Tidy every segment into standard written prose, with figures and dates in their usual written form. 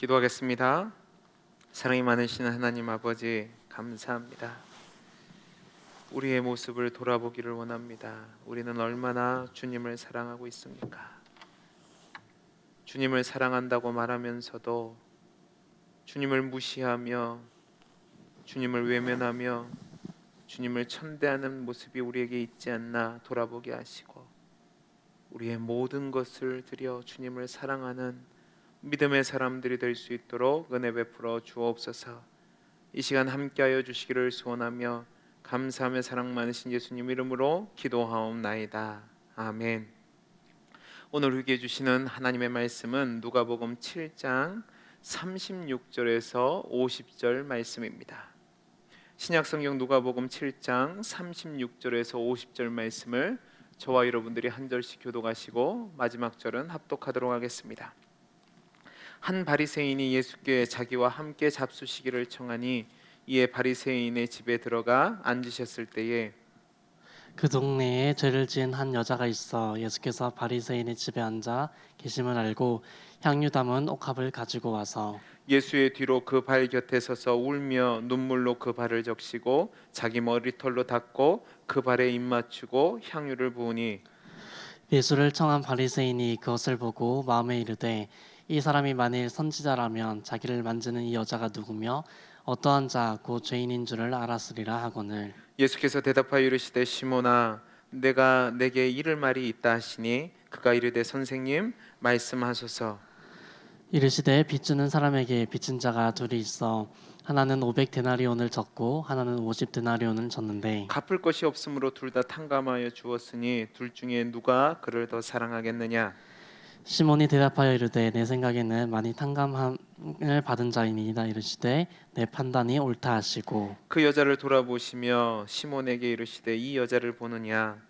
기도하겠습니다. 사랑이 많으신 하나님 아버지, 감사합니다. 우리의 모습을 돌아보기를 원합니다. 우리는 얼마나 주님을 사랑하고 있습니까? 주님을 사랑한다고 말하면서도 주님을 무시하며 주님을 외면하며 주님을 천대하는 모습이 우리에게 있지 않나 돌아보게 하시고, 우리의 모든 것을 드려 주님을 사랑하는 믿음의 사람들이 될 수 있도록 은혜 베풀어 주옵소서. 이 시간 함께하여 주시기를 소원하며 감사하며 사랑 많으신 예수님 이름으로 기도하옵나이다. 아멘. 오늘 우리에게 주시는 하나님의 말씀은 누가복음 7장 36절에서 50절 말씀입니다. 신약성경 누가복음 7장 36절에서 50절 말씀을 저와 여러분들이 한 절씩 교독하시고 마지막 절은 합독하도록 하겠습니다. 한 바리새인이 예수께 자기와 함께 잡수시기를 청하니 이에 바리새인의 집에 들어가 앉으셨을 때에 그 동네에 죄를 지은 한 여자가 있어 예수께서 바리새인의 집에 앉아 계심을 알고 향유 담은 옥합을 가지고 와서 예수의 뒤로 그 발 곁에 서서 울며 눈물로 그 발을 적시고 자기 머리털로 닦고 그 발에 입 맞추고 향유를 부으니, 예수를 청한 바리새인이 그것을 보고 마음에 이르되 이 사람이 만일 선지자라면 자기를 만지는 이 여자가 누구며 어떠한 자 곧 죄인인 줄을 알았으리라 하거늘 예수께서 대답하여 이르시되 시몬아, 내가 내게 이를 말이 있다 하시니 그가 이르되 선생님 말씀하소서. 이르시되 빚주는 사람에게 빚진 자가 둘이 있어 하나는 500데나리온을 졌고 하나는 50데나리온을 졌는데 갚을 것이 없으므로 둘 다 탕감하여 주었으니 둘 중에 누가 그를 더 사랑하겠느냐? 시몬이 대답하여 이르되 내 생각에는 많이 탕감함을 받은 자이니이다. 이르시되 내 판단이 옳다 하시고 그 여자를 돌아보시며 시몬에게 이르시되 이 여자를 보느냐?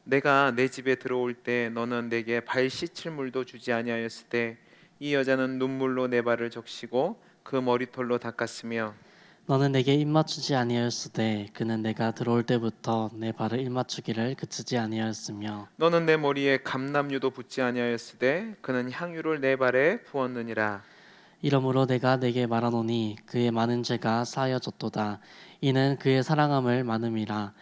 내가 내 집에 들어올 때 너는 내게 발 씻을 물도 주지 아니하였을 때 이 여자는 눈물로 내 발을 적시고 그 머리털로 닦았으며, 너는 내게 입맞추지 아니하였으되 그는 내가 들어올 때부터 내 발을 입맞추기를 그치지 아니하였으며 너는 내 머리에 감람유도 붓지 아니하였을 때 그는 향유를 내 발에 부었느니라. 이러므로 내가 내게 말하노니 그의 많은 죄가 사하여졌도다. 이는 그의 사랑함을 많음이라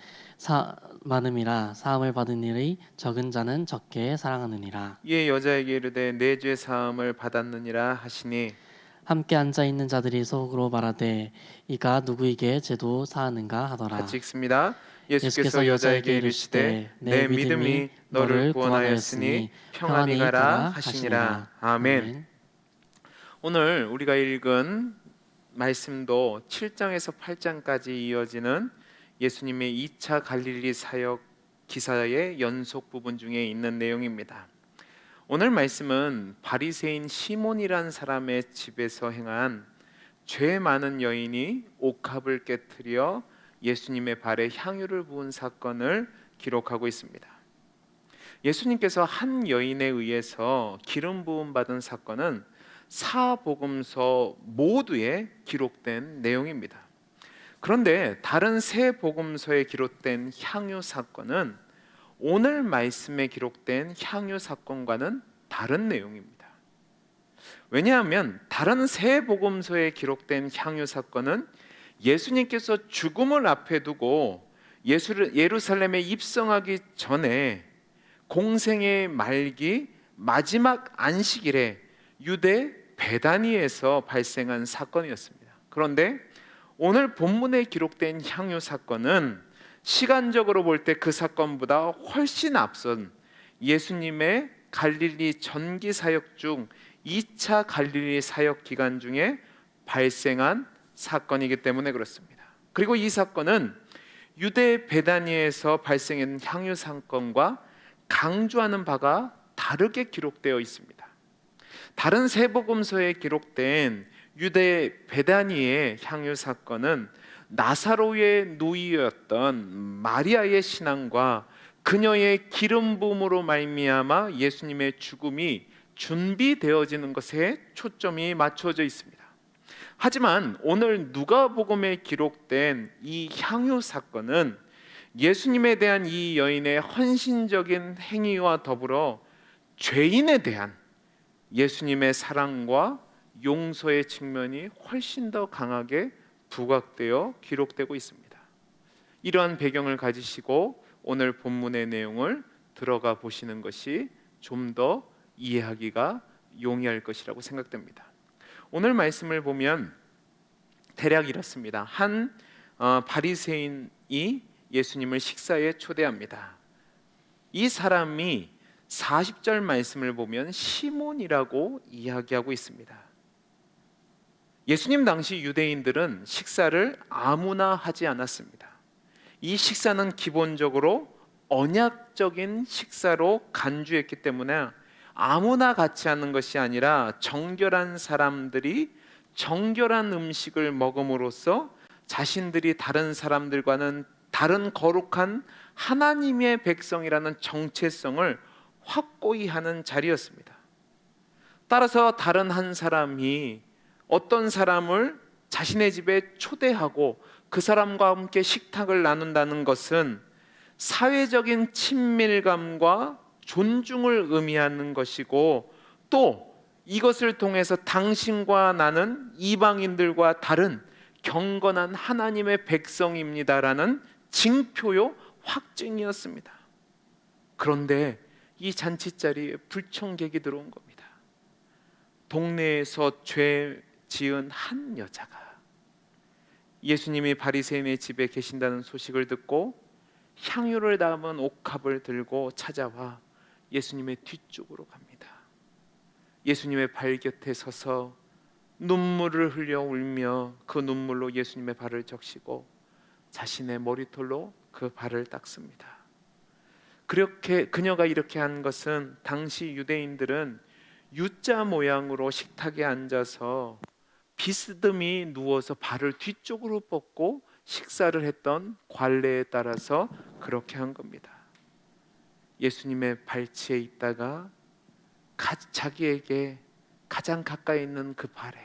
사함을 받은 일이 적은 자는 적게 사랑하느니라. 이에 여자에게 이르되 내 죄 사함을 받았느니라 하시니, 함께 앉아 있는 자들이 속으로 말하되 이가 누구에게 죄도 사하는가 같이 하더라. 읽습니다. 예수께서 예수께서 여자에게 여자에게 이르시되 이르시되 내 내 믿음이 믿음이 너를 너를 구원하였으니 구원하였으니 평안히 평안히 가라 가라 하시니라. 하시니라. 아멘. 아멘. 오늘 우리가 읽은 말씀도 7장에서 8장까지 이어지는 예수님의 2차 갈릴리 사역 기사의 연속 부분 중에 있는 내용입니다. 오늘 말씀은 바리새인 시몬이란 사람의 집에서 행한 죄 많은 여인이 옥합을 깨뜨려 예수님의 발에 향유를 부은 사건을 기록하고 있습니다. 예수님께서 한 여인에 의해서 기름 부음 받은 사건은 사복음서 모두에 기록된 내용입니다. 그런데 다른 세 복음서에 기록된 향유 사건은 오늘 말씀에 기록된 향유 사건과는 다른 내용입니다. 왜냐하면 다른 세 복음서에 기록된 향유 사건은 예수님께서 죽음을 앞에 두고 예루살렘에 입성하기 전에 공생의 말기 마지막 안식일에 유대 베다니에서 발생한 사건이었습니다. 그런데 오늘 본문에 기록된 향유 사건은 시간적으로 볼 때 그 사건보다 훨씬 앞선 예수님의 갈릴리 전기 사역 중 2차 갈릴리 사역 기간 중에 발생한 사건이기 때문에 그렇습니다. 그리고 이 사건은 유대 베다니에서 발생한 향유 사건과 강조하는 바가 다르게 기록되어 있습니다. 다른 세 복음서에 기록된 유대 베다니의 향유 사건은 나사로의 누이였던 마리아의 신앙과 그녀의 기름 부음으로 말미암아 예수님의 죽음이 준비되어지는 것에 초점이 맞춰져 있습니다. 하지만 오늘 누가복음에 기록된 이 향유 사건은 예수님에 대한 이 여인의 헌신적인 행위와 더불어 죄인에 대한 예수님의 사랑과 용서의 측면이 훨씬 더 강하게 부각되어 기록되고 있습니다. 이러한 배경을 가지시고 오늘 본문의 내용을 들어가 보시는 것이 좀 더 이해하기가 용이할 것이라고 생각됩니다. 오늘 말씀을 보면 대략 이렇습니다. 한 바리새인이 예수님을 식사에 초대합니다. 이 사람이 40절 말씀을 보면 시몬이라고 이야기하고 있습니다. 예수님 당시 유대인들은 식사를 아무나 하지 않았습니다. 이 식사는 기본적으로 언약적인 식사로 간주했기 때문에 아무나 같이 하는 것이 아니라 정결한 사람들이 정결한 음식을 먹음으로써 자신들이 다른 사람들과는 다른 거룩한 하나님의 백성이라는 정체성을 확고히 하는 자리였습니다. 따라서 다른 한 사람이 어떤 사람을 자신의 집에 초대하고 그 사람과 함께 식탁을 나눈다는 것은 사회적인 친밀감과 존중을 의미하는 것이고, 또 이것을 통해서 당신과 나는 이방인들과 다른 경건한 하나님의 백성입니다라는 징표요 확증이었습니다. 그런데 이 잔치자리에 불청객이 들어온 겁니다. 동네에서 죄 지은 한 여자가 예수님이 바리새인의 집에 계신다는 소식을 듣고 향유를 담은 옥합을 들고 찾아와 예수님의 뒤쪽으로 갑니다. 예수님의 발 곁에 서서 눈물을 흘려 울며 그 눈물로 예수님의 발을 적시고 자신의 머리털로 그 발을 닦습니다. 그렇게 그녀가 이렇게 한 것은 당시 유대인들은 U자 모양으로 식탁에 앉아서 비스듬히 누워서 발을 뒤쪽으로 뻗고 식사를 했던 관례에 따라서 그렇게 한 겁니다. 예수님의 발치에 있다가 자기에게 가장 가까이 있는 그 발에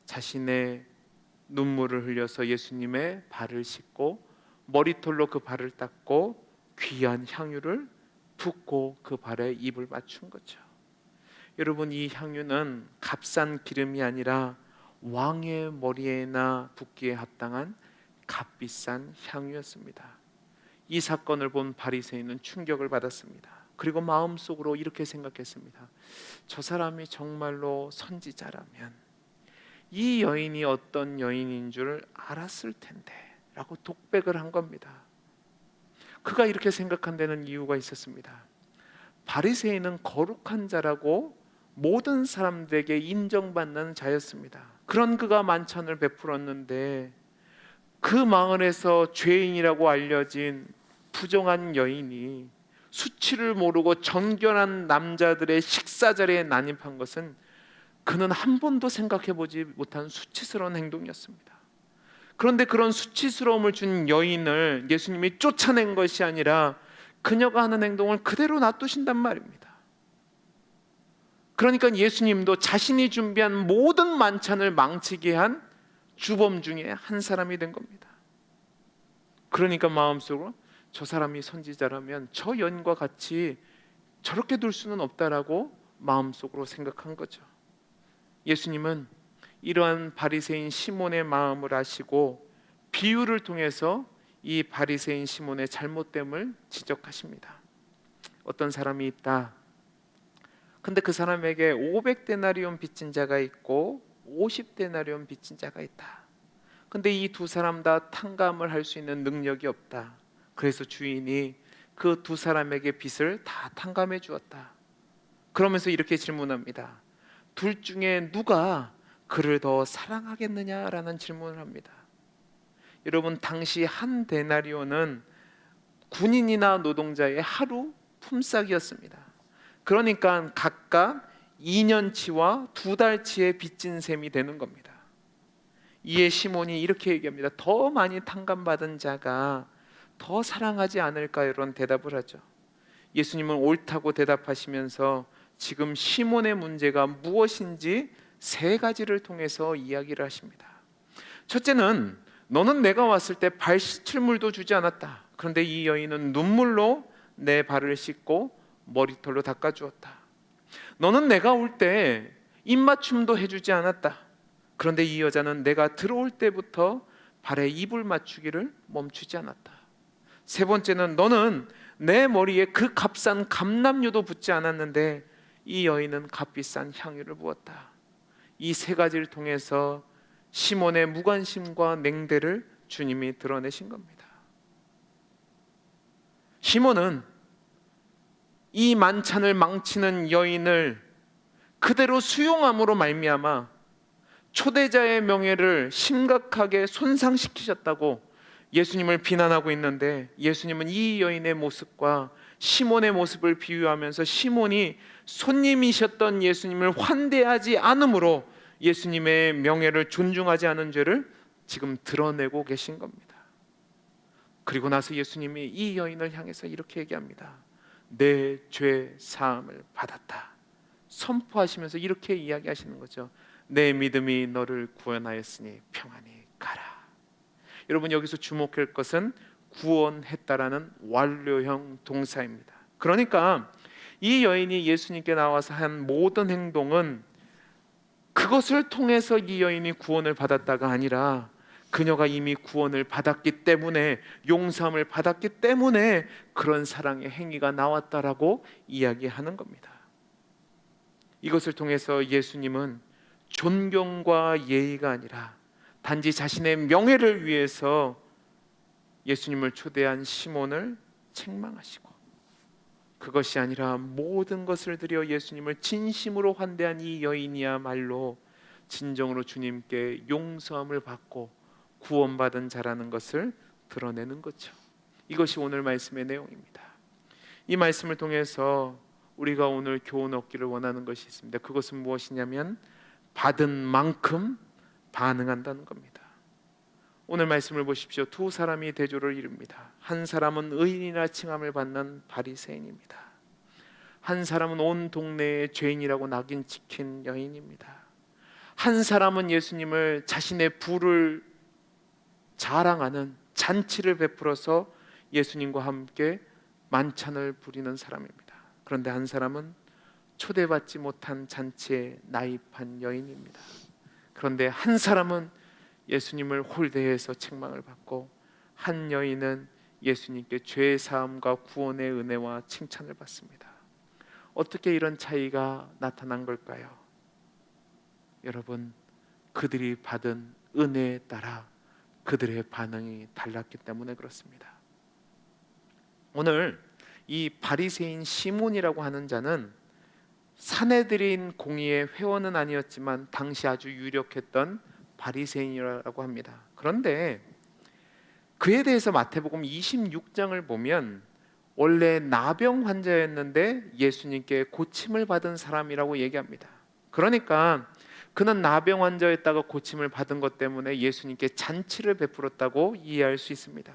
자신의 눈물을 흘려서 예수님의 발을 씻고 머리털로 그 발을 닦고 귀한 향유를 붓고 그 발에 입을 맞춘 거죠. 여러분, 이 향유는 값싼 기름이 아니라 왕의 머리에나 붓기에 합당한 값비싼 향유였습니다. 이 사건을 본 바리새인은 충격을 받았습니다. 그리고 마음속으로 이렇게 생각했습니다. 저 사람이 정말로 선지자라면 이 여인이 어떤 여인인 줄 알았을 텐데 라고 독백을 한 겁니다. 그가 이렇게 생각한 데는 이유가 있었습니다. 바리새인은 거룩한 자라고 모든 사람들에게 인정받는 자였습니다. 그런 그가 만찬을 베풀었는데 그 마을에서 죄인이라고 알려진 부정한 여인이 수치를 모르고 정결한 남자들의 식사 자리에 난입한 것은 그는 한 번도 생각해보지 못한 수치스러운 행동이었습니다. 그런데 그런 수치스러움을 준 여인을 예수님이 쫓아낸 것이 아니라 그녀가 하는 행동을 그대로 놔두신단 말입니다. 그러니까 예수님도 자신이 준비한 모든 만찬을 망치게 한 주범 중에 한 사람이 된 겁니다. 그러니까 마음속으로 저 사람이 선지자라면 저 여인과 같이 저렇게 둘 수는 없다라고 마음속으로 생각한 거죠. 예수님은 이러한 바리새인 시몬의 마음을 아시고 비유를 통해서 이 바리새인 시몬의 잘못됨을 지적하십니다. 어떤 사람이 있다. 근데 그 사람에게 500데나리온 빚진 자가 있고 50데나리온 빚진 자가 있다. 근데 이 두 사람 다 탕감을 할 수 있는 능력이 없다. 그래서 주인이 그 두 사람에게 빚을 다 탕감해 주었다. 그러면서 이렇게 질문합니다. 둘 중에 누가 그를 더 사랑하겠느냐라는 질문을 합니다. 여러분, 당시 한 데나리온은 군인이나 노동자의 하루 품삯이었습니다. 그러니까 각각 2년치와 2달치의 빚진 셈이 되는 겁니다. 이에 시몬이 이렇게 얘기합니다. 더 많이 탕감받은 자가 더 사랑하지 않을까, 이런 대답을 하죠. 예수님은 옳다고 대답하시면서 지금 시몬의 문제가 무엇인지 세 가지를 통해서 이야기를 하십니다. 첫째는 너는 내가 왔을 때 발 씻을 물도 주지 않았다. 그런데 이 여인은 눈물로 내 발을 씻고 머리털로 닦아주었다. 너는 내가 올 때 입맞춤도 해주지 않았다. 그런데 이 여자는 내가 들어올 때부터 발에 입을 맞추기를 멈추지 않았다. 세 번째는 너는 내 머리에 그 값싼 감람유도 붓지 않았는데 이 여인은 값비싼 향유를 부었다. 이 세 가지를 통해서 시몬의 무관심과 냉대를 주님이 드러내신 겁니다. 시몬은 이 만찬을 망치는 여인을 그대로 수용함으로 말미암아 초대자의 명예를 심각하게 손상시키셨다고 예수님을 비난하고 있는데, 예수님은 이 여인의 모습과 시몬의 모습을 비유하면서 시몬이 손님이셨던 예수님을 환대하지 않으므로 예수님의 명예를 존중하지 않은 죄를 지금 드러내고 계신 겁니다. 그리고 나서 예수님이 이 여인을 향해서 이렇게 얘기합니다. 내 죄 사함을 받았다. 선포하시면서 이렇게 이야기하시는 거죠. 내 믿음이 너를 구원하였으니 평안히 가라. 여러분, 여기서 주목할 것은 구원했다라는 완료형 동사입니다. 그러니까 이 여인이 예수님께 나와서 한 모든 행동은 그것을 통해서 이 여인이 구원을 받았다가 아니라 그녀가 이미 구원을 받았기 때문에, 용서함을 받았기 때문에 그런 사랑의 행위가 나왔다라고 이야기하는 겁니다. 이것을 통해서 예수님은 존경과 예의가 아니라 단지 자신의 명예를 위해서 예수님을 초대한 시몬을 책망하시고, 그것이 아니라 모든 것을 들여 예수님을 진심으로 환대한 이 여인이야말로 진정으로 주님께 용서함을 받고 구원받은 자라는 것을 드러내는 거죠. 이것이 오늘 말씀의 내용입니다. 이 말씀을 통해서 우리가 오늘 교훈 얻기를 원하는 것이 있습니다. 그것은 무엇이냐면 받은 만큼 반응한다는 겁니다. 오늘 말씀을 보십시오. 두 사람이 대조를 이룹니다. 한 사람은 의인이라 칭함을 받는 바리새인입니다. 한 사람은 온 동네의 죄인이라고 낙인 찍힌 여인입니다. 한 사람은 예수님을 자신의 부를 자랑하는 잔치를 베풀어서 예수님과 함께 만찬을 부리는 사람입니다. 그런데 한 사람은 초대받지 못한 잔치에 나입한 여인입니다. 그런데 한 사람은 예수님을 홀대해서 책망을 받고, 한 여인은 예수님께 죄 사함과 구원의 은혜와 칭찬을 받습니다. 어떻게 이런 차이가 나타난 걸까요? 여러분, 그들이 받은 은혜에 따라 그들의 반응이 달랐기 때문에 그렇습니다. 오늘 이 바리새인 시몬이라고 하는 자는 사내들인 공의의 회원은 아니었지만 당시 아주 유력했던 바리새인이라고 합니다. 그런데 그에 대해서 마태복음 26장을 보면 원래 나병 환자였는데 예수님께 고침을 받은 사람이라고 얘기합니다. 그러니까 그는 나병 환자였다가 고침을 받은 것 때문에 예수님께 잔치를 베풀었다고 이해할 수 있습니다.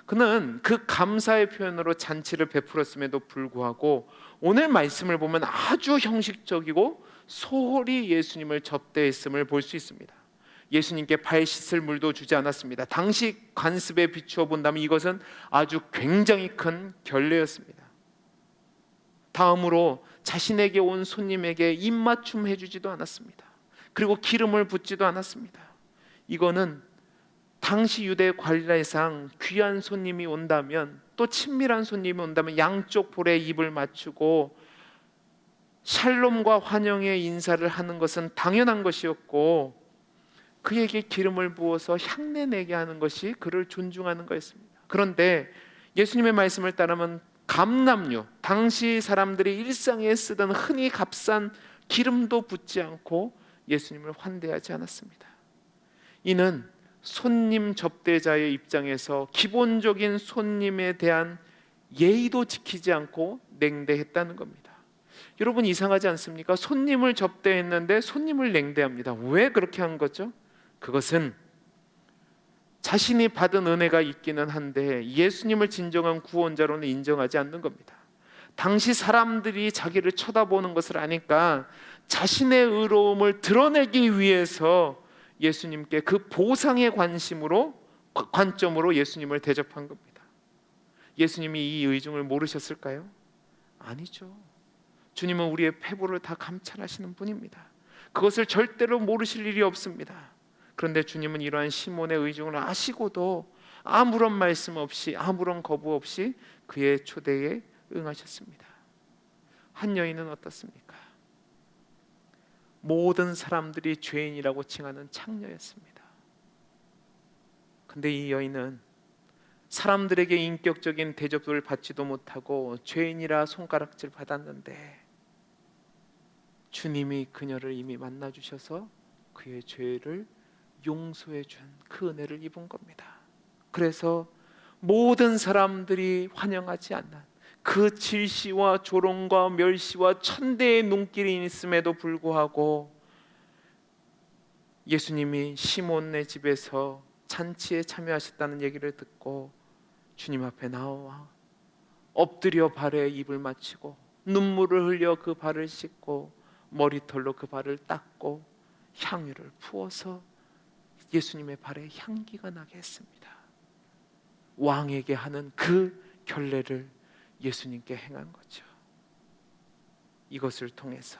그는 그 감사의 표현으로 잔치를 베풀었음에도 불구하고 오늘 말씀을 보면 아주 형식적이고 소홀히 예수님을 접대했음을 볼 수 있습니다. 예수님께 발 씻을 물도 주지 않았습니다. 당시 관습에 비추어 본다면 이것은 아주 굉장히 큰 결례였습니다. 다음으로 자신에게 온 손님에게 입맞춤 해주지도 않았습니다. 그리고 기름을 붓지도 않았습니다. 이거는 당시 유대 관례상 귀한 손님이 온다면, 또 친밀한 손님이 온다면 양쪽 볼에 입을 맞추고 샬롬과 환영의 인사를 하는 것은 당연한 것이었고, 그에게 기름을 부어서 향내 내게 하는 것이 그를 존중하는 것이었습니다. 그런데 예수님의 말씀을 따르면 감람유, 당시 사람들이 일상에 쓰던 흔히 값싼 기름도 붓지 않고 예수님을 환대하지 않았습니다. 이는 손님 접대자의 입장에서 기본적인 손님에 대한 예의도 지키지 않고 냉대했다는 겁니다. 여러분, 이상하지 않습니까? 손님을 접대했는데 손님을 냉대합니다. 왜 그렇게 한 거죠? 그것은 자신이 받은 은혜가 있기는 한데 예수님을 진정한 구원자로는 인정하지 않는 겁니다. 당시 사람들이 자기를 쳐다보는 것을 아니까 자신의 의로움을 드러내기 위해서 예수님께 그 보상의 관점으로 예수님을 대접한 겁니다. 예수님이 이 의중을 모르셨을까요? 아니죠. 주님은 우리의 패부를 다 감찰하시는 분입니다. 그것을 절대로 모르실 일이 없습니다. 그런데 주님은 이러한 시몬의 의중을 아시고도 아무런 말씀 없이, 아무런 거부 없이 그의 초대에 응하셨습니다. 한 여인은 어떻습니까? 모든 사람들이 죄인이라고 칭하는 창녀였습니다. 근데 이 여인은 사람들에게 인격적인 대접을 받지도 못하고 죄인이라 손가락질 받았는데 주님이 그녀를 이미 만나 주셔서 그의 죄를 용서해 준 그 은혜를 입은 겁니다. 그래서 모든 사람들이 환영하지 않는 그 질시와 조롱과 멸시와 천대의 눈길이 있음에도 불구하고 예수님이 시몬의 집에서 잔치에 참여하셨다는 얘기를 듣고 주님 앞에 나와 엎드려 발에 입을 맞추고 눈물을 흘려 그 발을 씻고 머리털로 그 발을 닦고 향유를 부어서 예수님의 발에 향기가 나게 했습니다. 왕에게 하는 그 결례를 예수님께 행한 거죠. 이것을 통해서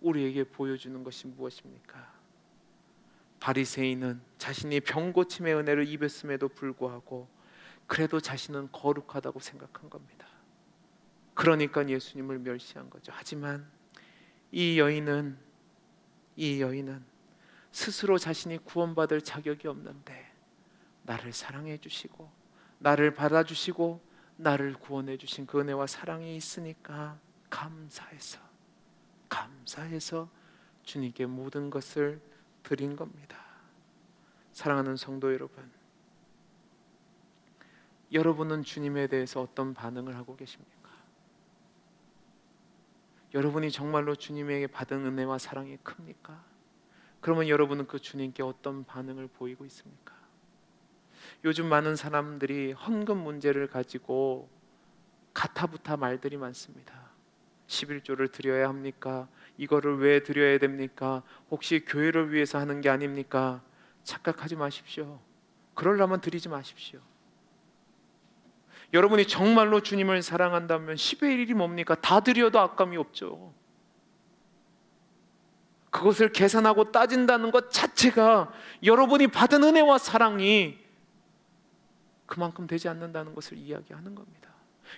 우리에게 보여주는 것이 무엇입니까? 바리새인은 자신이 병고침의 은혜를 입었음에도 불구하고 그래도 자신은 거룩하다고 생각한 겁니다. 그러니까 예수님을 멸시한 거죠. 하지만 이 여인은 스스로 자신이 구원받을 자격이 없는데 나를 사랑해 주시고 나를 받아주시고 나를 구원해 주신 그 은혜와 사랑이 있으니까 감사해서 주님께 모든 것을 드린 겁니다. 사랑하는 성도 여러분, 여러분은 주님에 대해서 어떤 반응을 하고 계십니까? 여러분이 정말로 주님에게 받은 은혜와 사랑이 큽니까? 그러면 여러분은 그 주님께 어떤 반응을 보이고 있습니까? 요즘 많은 사람들이 헌금 문제를 가지고 가타부타 말들이 많습니다. 11조를 드려야 합니까? 이거를 왜 드려야 됩니까? 혹시 교회를 위해서 하는 게 아닙니까? 착각하지 마십시오. 그러려면 드리지 마십시오. 여러분이 정말로 주님을 사랑한다면 10의 1이 뭡니까? 다 드려도 아감이 없죠. 그것을 계산하고 따진다는 것 자체가 여러분이 받은 은혜와 사랑이 그만큼 되지 않는다는 것을 이야기하는 겁니다.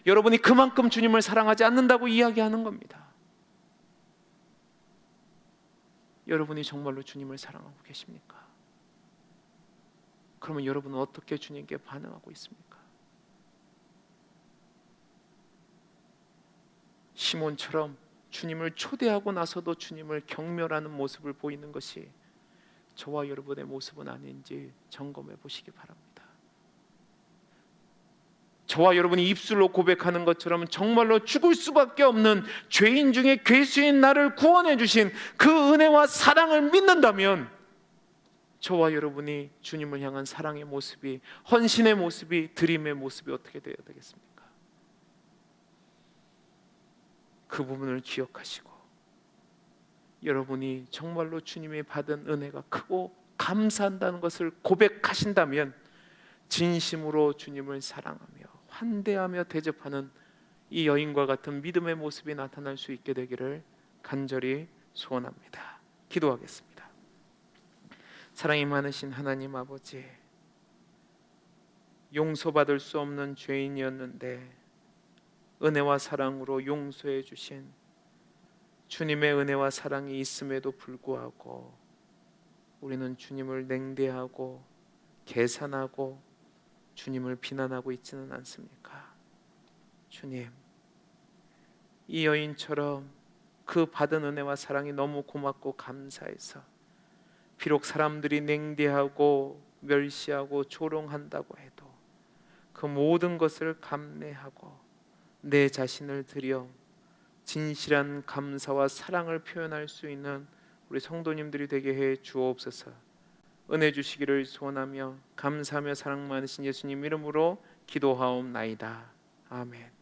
여러분이 그만큼 주님을 사랑하지 않는다고 이야기하는 겁니다. 여러분이 정말로 주님을 사랑하고 계십니까? 그러면 여러분은 어떻게 주님께 반응하고 있습니까? 시몬처럼 주님을 초대하고 나서도 주님을 경멸하는 모습을 보이는 것이 저와 여러분의 모습은 아닌지 점검해 보시기 바랍니다. 저와 여러분이 입술로 고백하는 것처럼 정말로 죽을 수밖에 없는 죄인 중에 괴수인 나를 구원해 주신 그 은혜와 사랑을 믿는다면 저와 여러분이 주님을 향한 사랑의 모습이, 헌신의 모습이, 드림의 모습이 어떻게 되어야 되겠습니까? 그 부분을 기억하시고 여러분이 정말로 주님이 받은 은혜가 크고 감사한다는 것을 고백하신다면 진심으로 주님을 사랑하며 환대하며 대접하는 이 여인과 같은 믿음의 모습이 나타날 수 있게 되기를 간절히 소원합니다. 기도하겠습니다. 사랑이 많으신 하나님 아버지, 용서받을 수 없는 죄인이었는데 은혜와 사랑으로 용서해 주신 주님의 은혜와 사랑이 있음에도 불구하고 우리는 주님을 냉대하고 계산하고 주님을 비난하고 있지는 않습니까? 주님, 이 여인처럼 그 받은 은혜와 사랑이 너무 고맙고 감사해서 비록 사람들이 냉대하고 멸시하고 조롱한다고 해도 그 모든 것을 감내하고 내 자신을 드려 진실한 감사와 사랑을 표현할 수 있는 우리 성도님들이 되게 해 주옵소서. 은혜 주시기를 소원하며 감사하며 사랑 많으신 예수님 이름으로 기도하옵나이다. 아멘.